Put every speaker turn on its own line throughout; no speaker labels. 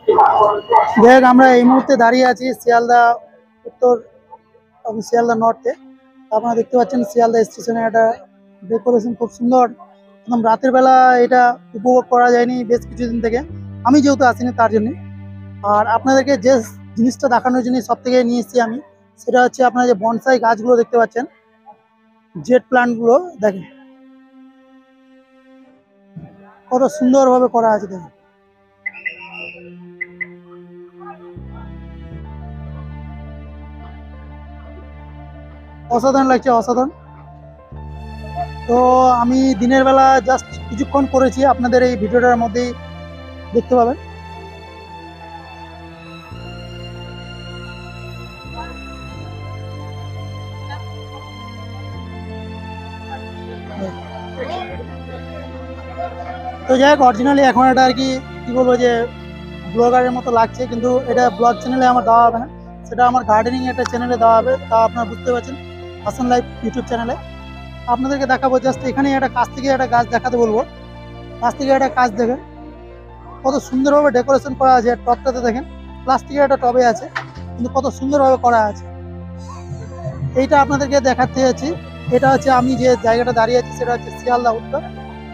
যাই হোক, আমরা এই মুহূর্তে দাঁড়িয়ে আছি শিয়ালদা উত্তর এবং শিয়ালদা নর্থে। আপনারা দেখতে পাচ্ছেন শিয়ালদা স্টেশনে একটা ডেকোরেশন খুব সুন্দর। একদম রাতের বেলা এটা উপভোগ করা যায়নি বেশ কিছুদিন থেকে, আমি যেহেতু আসিনি তার জন্য। আর আপনাদেরকে যে জিনিসটা দেখানোর জন্য সব থেকে নিয়ে এসেছি আমি, সেটা হচ্ছে আপনারা যে বনসাই গাছগুলো দেখতে পাচ্ছেন, জেট প্ল্যান্টগুলো দেখেন কত সুন্দরভাবে করা আছে। দেখেন অসাধারণ লাগছে, অসাধারণ। তো আমি দিনের বেলা জাস্ট কিছুক্ষণ করেছি, আপনাদের এই ভিডিওটার মধ্যেই দেখতে পাবেন। তো যাই হোক, অরিজিনালি এখন এটা আর কি কি বলবো যে ব্লগারের মতো লাগছে, কিন্তু এটা ব্লগ চ্যানেলে আমার দেওয়া হবে না, সেটা আমার গার্ডেনিং একটা চ্যানেলে দেওয়া হবে। তা আপনারা বুঝতে পারছেন, হাসান লাইফ ইউটিউব চ্যানেলে আপনাদেরকে দেখাবো। জাস্ট এখানে একটা কাছ থেকে একটা গাছ দেখাতে বলবো। কাছ থেকে একটা গাছ দেখেন কত সুন্দরভাবে ডেকোরেশন করা আছে। টবটাতে দেখেন প্লাস্টিকের একটা টবে আছে, কিন্তু কত সুন্দরভাবে করা আছে। এইটা আপনাদেরকে দেখাতে যাচ্ছি। এটা হচ্ছে আমি যে জায়গাটা দাঁড়িয়ে আছি, সেটা হচ্ছে শিয়ালদা উত্তর,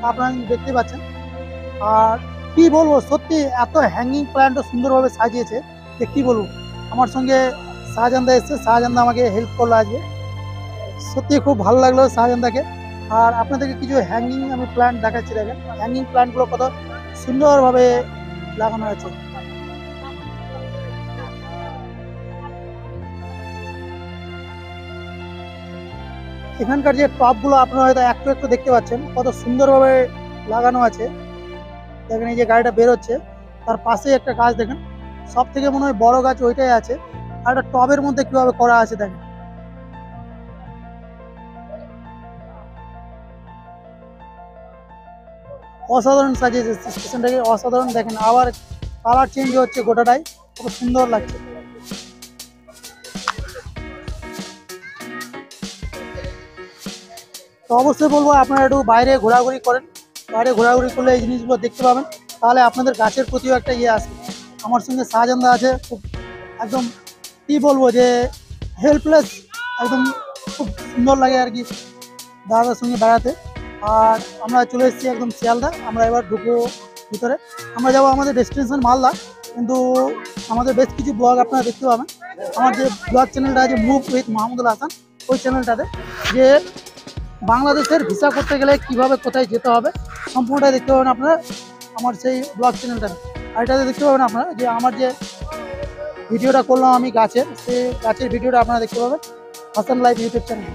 আপনারা দেখতে পাচ্ছেন। আর কি বলবো, সত্যি এত হ্যাঙ্গিং প্ল্যান্টও সুন্দরভাবে সাজিয়েছে যে কি বলবো। আমার সঙ্গে শাহজাহানদা এসছে, শাহজাহানদা আমাকে হেল্প করলো আজকে। সত্যি খুব ভালো লাগলো শাহজাহানদাকে। আর আপনাদেরকে কিছু হ্যাঙ্গিং আমি প্ল্যান্ট দেখাচ্ছি। দেখেন হ্যাঙ্গিং প্ল্যান্টগুলো কত সুন্দরভাবে লাগানো আছে। এখানকার যে টবগুলো আপনারা হয়তো একটু একটু দেখতে পাচ্ছেন কত সুন্দরভাবে লাগানো আছে। দেখেন এই যে গাড়িটা বেরোচ্ছে, তার পাশে একটা গাছ দেখেন, সব থেকে মনে হয় বড় গাছ ওইটাই আছে। আর একটা টবের মধ্যে কিভাবে করা আছে দেখেন, অসাধারণ সাজিয়েছে স্টেশনটাকে, অসাধারণ। দেখেন আবার কালার চেঞ্জ হচ্ছে গোটাটাই, কত সুন্দর লাগছে। তো অবশ্যই বলবো আপনারা একটু বাইরে ঘোরাঘুরি করেন। বাইরে ঘোরাঘুরি করলে এই জিনিসগুলো দেখতে পাবেন, তাহলে আপনাদের গাছের প্রতিও একটা ইয়ে আসবে। আমার সঙ্গে শাহজাহানদা আছে, খুব একদম কি বলবো যে হেল্পলেস, একদম খুব সুন্দর লাগে আর কি দাদার সঙ্গে বেড়াতে। আর আমরা চলে এসেছি একদম শিয়ালদা, আমরা এবার ঢুকবো ভিতরে। আমরা যাবো আমাদের ডেস্টিনেশন মালদা, কিন্তু আমাদের বেশ কিছু ব্লগ আপনারা দেখতে পাবেন। আমার যে ব্লগ চ্যানেলটা আছে মুভ উইথ মাহমুদুল হাসান, ওই চ্যানেলটাতে, যে বাংলাদেশের ভিসা করতে গেলে কিভাবে কোথায় যেতে হবে সম্পূর্ণটা দেখতে পাবেন আপনারা আমার সেই ব্লগ চ্যানেলটা। আর এটাতে দেখতে পাবেন আপনারা যে আমার যে ভিডিওটা করলাম আমি গাছের, সেই গাছের ভিডিওটা আপনারা দেখতে পাবেন Hasan live YouTube channel.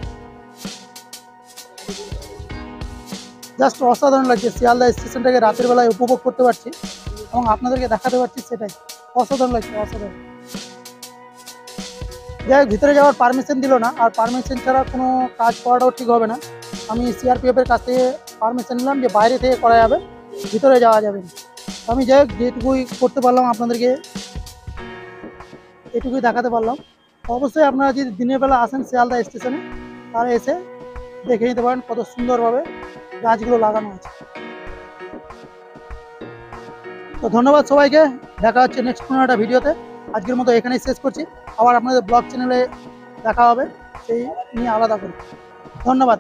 Just অসাধারণ লাগছে, শিয়ালদা স্টেশনটাকে রাতের বেলায় উপভোগ করতে পারছি এবং আপনাদেরকে দেখাতে পারছি, সেটাই অসাধারণ লাগছে, অসাধারণ। যাই হোক, ভিতরে যাওয়ার পারমিশন দিল না, আর পারমিশন ছাড়া কোনো কাজ করাটাও ঠিক হবে না। আমি সিআরপিএফের কাছ থেকে পারমিশন নিলাম যে বাইরে থেকে করা যাবে, ভিতরে যাওয়া যাবে না। আমি যাই হোক যেটুকুই করতে পারলাম আপনাদেরকে এটুকুই দেখাতে পারলাম। অবশ্যই আপনারা যদি দিনের বেলা আসেন শিয়ালদা স্টেশনে, তারা এসে দেখে নিতে পারেন কত সুন্দরভাবে গাছগুলো লাগানো আছে। তো ধন্যবাদ সবাইকে, দেখা হচ্ছে নেক্সট কোনো একটা ভিডিওতে। আজকের মতো এখানেই শেষ করছি, আবার আপনাদের ব্লগ চ্যানেলে দেখা হবে সেই নিয়ে আলাদা করে। ধন্যবাদ।